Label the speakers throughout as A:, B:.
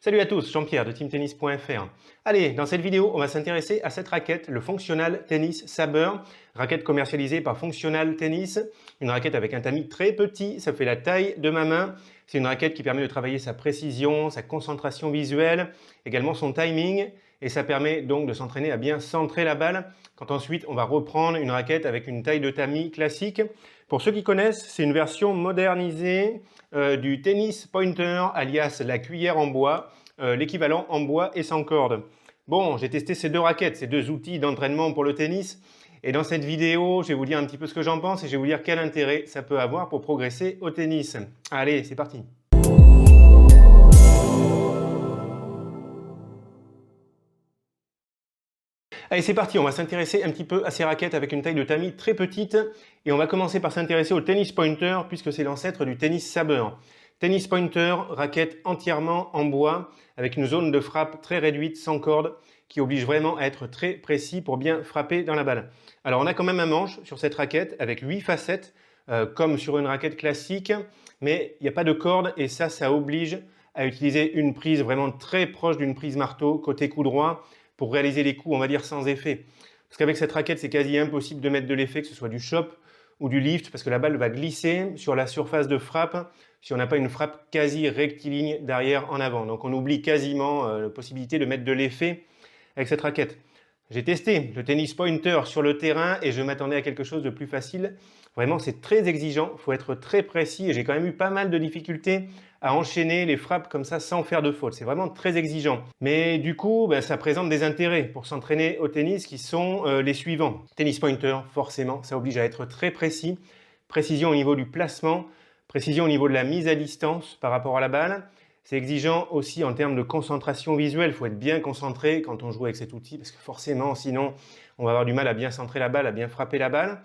A: Salut à tous, Jean-Pierre de teamtennis.fr. Allez, dans cette vidéo, on va s'intéresser à cette raquette, le Functional Tennis Saber, raquette commercialisée par Functional Tennis, une raquette avec un tamis très petit, ça fait la taille de ma main. C'est une raquette qui permet de travailler sa précision, sa concentration visuelle, également son timing, et ça permet donc de s'entraîner à bien centrer la balle, quand ensuite on va reprendre une raquette avec une taille de tamis classique. Pour ceux qui connaissent, c'est une version modernisée du tennis pointer, alias la cuillère en bois, l'équivalent en bois et sans corde. Bon, j'ai testé ces deux raquettes, ces deux outils d'entraînement pour le tennis, et dans cette vidéo, je vais vous dire un petit peu ce que j'en pense et je vais vous dire quel intérêt ça peut avoir pour progresser au tennis. Allez, c'est parti! Allez, c'est parti, on va s'intéresser un petit peu à ces raquettes avec une taille de tamis très petite et on va commencer par s'intéresser au tennis pointer puisque c'est l'ancêtre du tennis saber. Tennis pointer, raquette entièrement en bois avec une zone de frappe très réduite sans corde qui oblige vraiment à être très précis pour bien frapper dans la balle. Alors on a quand même un manche sur cette raquette avec 8 facettes comme sur une raquette classique, mais il n'y a pas de corde et ça oblige à utiliser une prise vraiment très proche d'une prise marteau côté coup droit pour réaliser les coups, on va dire, sans effet. Parce qu'avec cette raquette, c'est quasi impossible de mettre de l'effet, que ce soit du chop ou du lift, parce que la balle va glisser sur la surface de frappe si on n'a pas une frappe quasi rectiligne d'arrière en avant. Donc on oublie quasiment la possibilité de mettre de l'effet avec cette raquette. J'ai testé le tennis pointer sur le terrain et je m'attendais à quelque chose de plus facile. Vraiment, c'est très exigeant, il faut être très précis et j'ai quand même eu pas mal de difficultés à enchaîner les frappes comme ça sans faire de faute. C'est vraiment très exigeant. Mais du coup, ça présente des intérêts pour s'entraîner au tennis qui sont les suivants. Tennis pointer, forcément, ça oblige à être très précis. Précision au niveau du placement, précision au niveau de la mise à distance par rapport à la balle. C'est exigeant aussi en termes de concentration visuelle. Il faut être bien concentré quand on joue avec cet outil parce que forcément, sinon, on va avoir du mal à bien centrer la balle, à bien frapper la balle.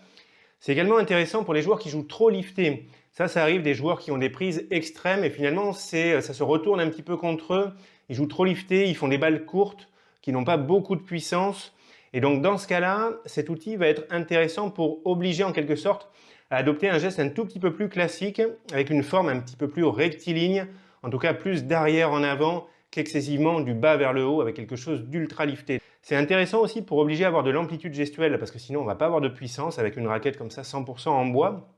A: C'est également intéressant pour les joueurs qui jouent trop lifté. Ça arrive des joueurs qui ont des prises extrêmes et finalement, ça se retourne un petit peu contre eux. Ils jouent trop lifté, ils font des balles courtes qui n'ont pas beaucoup de puissance. Et donc, dans ce cas-là, cet outil va être intéressant pour obliger en quelque sorte à adopter un geste un tout petit peu plus classique avec une forme un petit peu plus rectiligne, en tout cas plus d'arrière en avant qu'excessivement du bas vers le haut avec quelque chose d'ultra lifté. C'est intéressant aussi pour obliger à avoir de l'amplitude gestuelle parce que sinon on ne va pas avoir de puissance avec une raquette comme ça 100% en bois.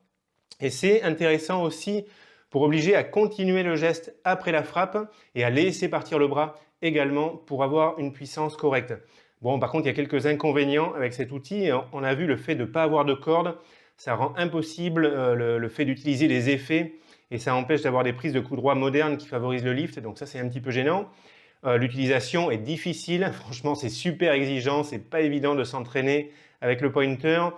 A: Et c'est intéressant aussi pour obliger à continuer le geste après la frappe et à laisser partir le bras également pour avoir une puissance correcte. Bon, par contre, il y a quelques inconvénients avec cet outil. On a vu le fait de ne pas avoir de corde, ça rend impossible le fait d'utiliser les effets et ça empêche d'avoir des prises de coup droit modernes qui favorisent le lift, donc ça c'est un petit peu gênant. L'utilisation est difficile, franchement c'est super exigeant, c'est pas évident de s'entraîner avec le pointer.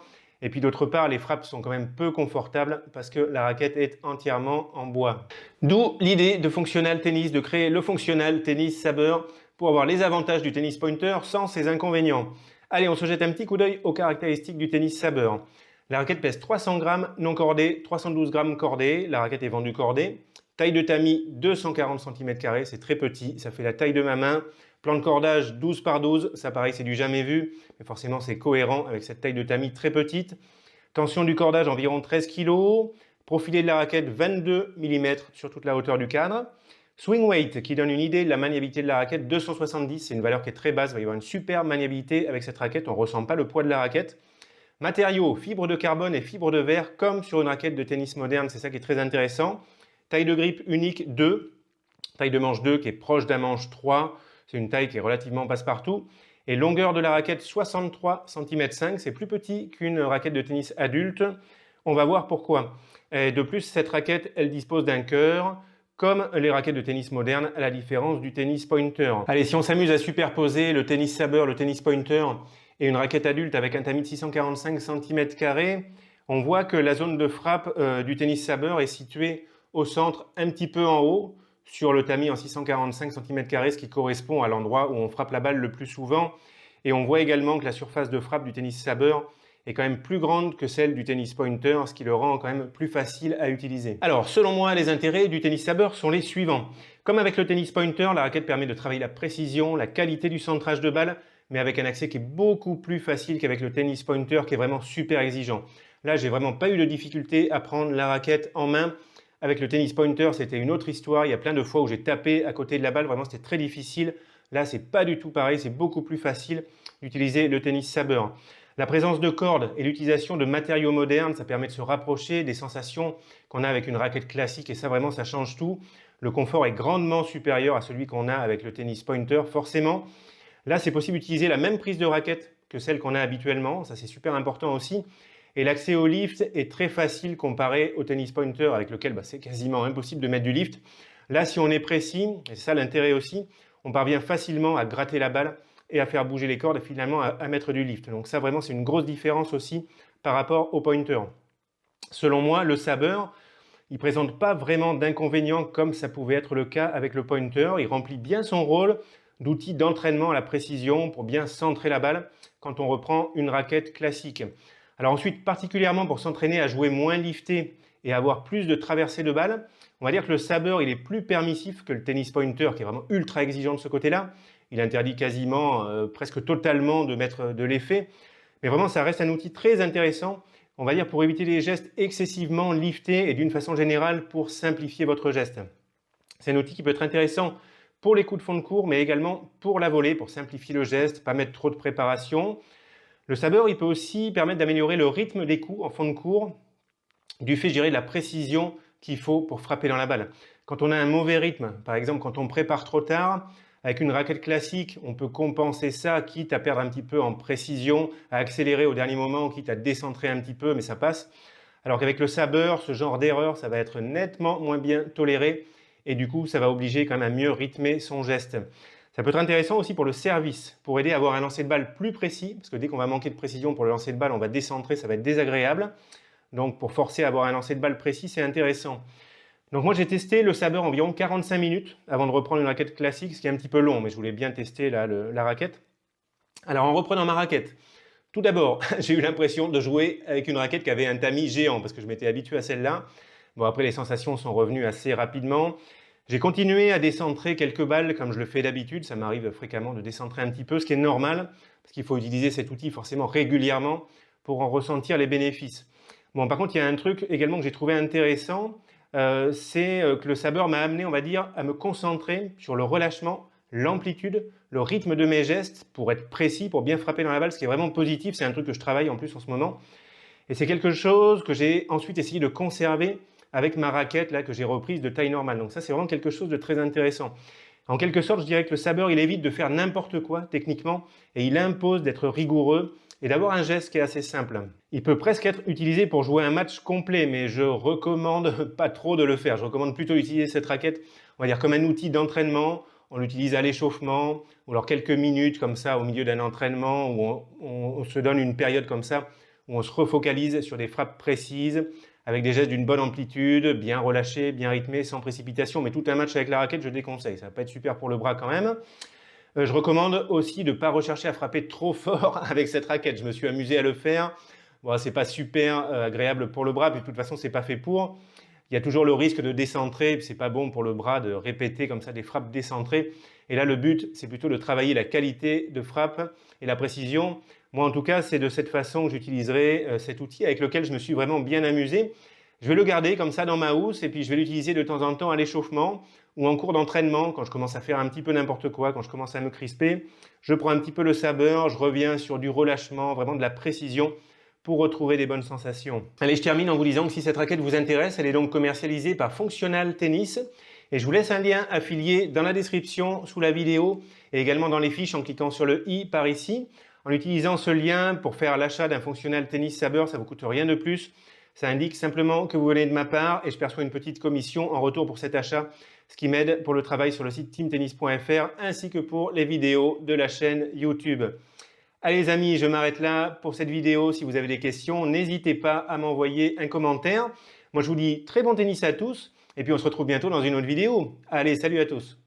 A: Et puis d'autre part, les frappes sont quand même peu confortables parce que la raquette est entièrement en bois. D'où l'idée de Functional Tennis, de créer le Functional Tennis Saber pour avoir les avantages du tennis pointer sans ses inconvénients. Allez, on se jette un petit coup d'œil aux caractéristiques du tennis Saber. La raquette pèse 300 grammes non cordée, 312 grammes cordée. La raquette est vendue cordée. Taille de tamis 240 cm², c'est très petit, ça fait la taille de ma main. Plan de cordage 12 par 12, ça pareil c'est du jamais vu, mais forcément c'est cohérent avec cette taille de tamis très petite. Tension du cordage environ 13 kg. Profilé de la raquette 22 mm sur toute la hauteur du cadre. Swing weight qui donne une idée de la maniabilité de la raquette 270, c'est une valeur qui est très basse, il va y avoir une super maniabilité avec cette raquette, on ne ressent pas le poids de la raquette. Matériaux, fibre de carbone et fibre de verre comme sur une raquette de tennis moderne, c'est ça qui est très intéressant. Taille de grip unique 2, taille de manche 2 qui est proche d'un manche 3, c'est une taille qui est relativement passe-partout. Et longueur de la raquette 63 cm5, c'est plus petit qu'une raquette de tennis adulte. On va voir pourquoi. Et de plus, cette raquette, elle dispose d'un cœur, comme les raquettes de tennis modernes, à la différence du tennis pointer. Allez, si on s'amuse à superposer le tennis saber, le tennis pointer et une raquette adulte avec un tamis de 645 cm², on voit que la zone de frappe du tennis saber est située au centre, un petit peu en haut, sur le tamis en 645 cm², ce qui correspond à l'endroit où on frappe la balle le plus souvent. Et on voit également que la surface de frappe du tennis saber est quand même plus grande que celle du tennis pointer, ce qui le rend quand même plus facile à utiliser. Alors, selon moi, les intérêts du tennis saber sont les suivants. Comme avec le tennis pointer, la raquette permet de travailler la précision, la qualité du centrage de balle, mais avec un accès qui est beaucoup plus facile qu'avec le tennis pointer, qui est vraiment super exigeant. Là, j'ai vraiment pas eu de difficulté à prendre la raquette en main Avec le tennis pointer, c'était une autre histoire. Il y a plein de fois où j'ai tapé à côté de la balle. Vraiment, c'était très difficile. Là, c'est pas du tout pareil. C'est beaucoup plus facile d'utiliser le tennis saber. La présence de cordes et l'utilisation de matériaux modernes, ça permet de se rapprocher des sensations qu'on a avec une raquette classique. Et ça, vraiment, ça change tout. Le confort est grandement supérieur à celui qu'on a avec le tennis pointer, forcément. Là, c'est possible d'utiliser la même prise de raquette que celle qu'on a habituellement. Ça, c'est super important aussi. Et l'accès au lift est très facile comparé au tennis pointer avec lequel c'est quasiment impossible de mettre du lift. Là, si on est précis, et c'est ça l'intérêt aussi, on parvient facilement à gratter la balle et à faire bouger les cordes et finalement à mettre du lift. Donc ça, vraiment, c'est une grosse différence aussi par rapport au pointer. Selon moi, le saber, il ne présente pas vraiment d'inconvénients comme ça pouvait être le cas avec le pointer. Il remplit bien son rôle d'outil d'entraînement à la précision pour bien centrer la balle quand on reprend une raquette classique. Alors ensuite, particulièrement pour s'entraîner à jouer moins lifté et avoir plus de traversées de balles, on va dire que le saber il est plus permissif que le tennis pointer qui est vraiment ultra exigeant de ce côté-là. Il interdit quasiment, presque totalement de mettre de l'effet. Mais vraiment, ça reste un outil très intéressant, on va dire, pour éviter les gestes excessivement liftés et d'une façon générale pour simplifier votre geste. C'est un outil qui peut être intéressant pour les coups de fond de court, mais également pour la volée, pour simplifier le geste, pas mettre trop de préparation. Le saber, il peut aussi permettre d'améliorer le rythme des coups en fond de court, du fait, je dirais, de la précision qu'il faut pour frapper dans la balle. Quand on a un mauvais rythme, par exemple quand on prépare trop tard, avec une raquette classique, on peut compenser ça, quitte à perdre un petit peu en précision, à accélérer au dernier moment, quitte à décentrer un petit peu, mais ça passe. Alors qu'avec le saber, ce genre d'erreur, ça va être nettement moins bien toléré et du coup, ça va obliger quand même à mieux rythmer son geste. Ça peut être intéressant aussi pour le service, pour aider à avoir un lancer de balle plus précis, parce que dès qu'on va manquer de précision pour le lancer de balle, on va décentrer, ça va être désagréable. Donc pour forcer à avoir un lancer de balle précis, c'est intéressant. Donc moi j'ai testé le saber environ 45 minutes avant de reprendre une raquette classique, ce qui est un petit peu long, mais je voulais bien tester la raquette. Alors en reprenant ma raquette, tout d'abord, j'ai eu l'impression de jouer avec une raquette qui avait un tamis géant, parce que je m'étais habitué à celle-là. Bon, après les sensations sont revenues assez rapidement. J'ai continué à décentrer quelques balles comme je le fais d'habitude. Ça m'arrive fréquemment de décentrer un petit peu, ce qui est normal, parce qu'il faut utiliser cet outil forcément régulièrement pour en ressentir les bénéfices. Bon, par contre, il y a un truc également que j'ai trouvé intéressant, c'est que le saber m'a amené, on va dire, à me concentrer sur le relâchement, l'amplitude, le rythme de mes gestes pour être précis, pour bien frapper dans la balle, ce qui est vraiment positif. C'est un truc que je travaille en plus en ce moment. Et c'est quelque chose que j'ai ensuite essayé de conserver avec ma raquette là, que j'ai reprise de taille normale. Donc ça, c'est vraiment quelque chose de très intéressant. En quelque sorte, je dirais que le saber, il évite de faire n'importe quoi techniquement et il impose d'être rigoureux et d'avoir un geste qui est assez simple. Il peut presque être utilisé pour jouer un match complet, mais je recommande pas trop de le faire. Je recommande plutôt d'utiliser cette raquette, on va dire comme un outil d'entraînement. On l'utilise à l'échauffement, ou alors quelques minutes comme ça au milieu d'un entraînement où on se donne une période comme ça où on se refocalise sur des frappes précises avec des gestes d'une bonne amplitude, bien relâchés, bien rythmés, sans précipitation. Mais tout un match avec la raquette, je déconseille. Ça va pas être super pour le bras quand même. Je recommande aussi de ne pas rechercher à frapper trop fort avec cette raquette. Je me suis amusé à le faire. Bon, c'est pas super agréable pour le bras, puis de toute façon, c'est pas fait pour. Il y a toujours le risque de décentrer, c'est pas bon pour le bras de répéter comme ça des frappes décentrées. Et là, le but, c'est plutôt de travailler la qualité de frappe et la précision. Moi, en tout cas, c'est de cette façon que j'utiliserai cet outil avec lequel je me suis vraiment bien amusé. Je vais le garder comme ça dans ma housse et puis je vais l'utiliser de temps en temps à l'échauffement ou en cours d'entraînement quand je commence à faire un petit peu n'importe quoi, quand je commence à me crisper. Je prends un petit peu le saber, je reviens sur du relâchement, vraiment de la précision pour retrouver des bonnes sensations. Allez, je termine en vous disant que si cette raquette vous intéresse, elle est donc commercialisée par Functional Tennis. Et je vous laisse un lien affilié dans la description sous la vidéo et également dans les fiches en cliquant sur le i par ici. En utilisant ce lien pour faire l'achat d'un Functional Tennis Saber, ça ne vous coûte rien de plus. Ça indique simplement que vous venez de ma part et je perçois une petite commission en retour pour cet achat, ce qui m'aide pour le travail sur le site teamtennis.fr ainsi que pour les vidéos de la chaîne YouTube. Allez les amis, je m'arrête là pour cette vidéo. Si vous avez des questions, n'hésitez pas à m'envoyer un commentaire. Moi, je vous dis très bon tennis à tous et puis on se retrouve bientôt dans une autre vidéo. Allez, salut à tous!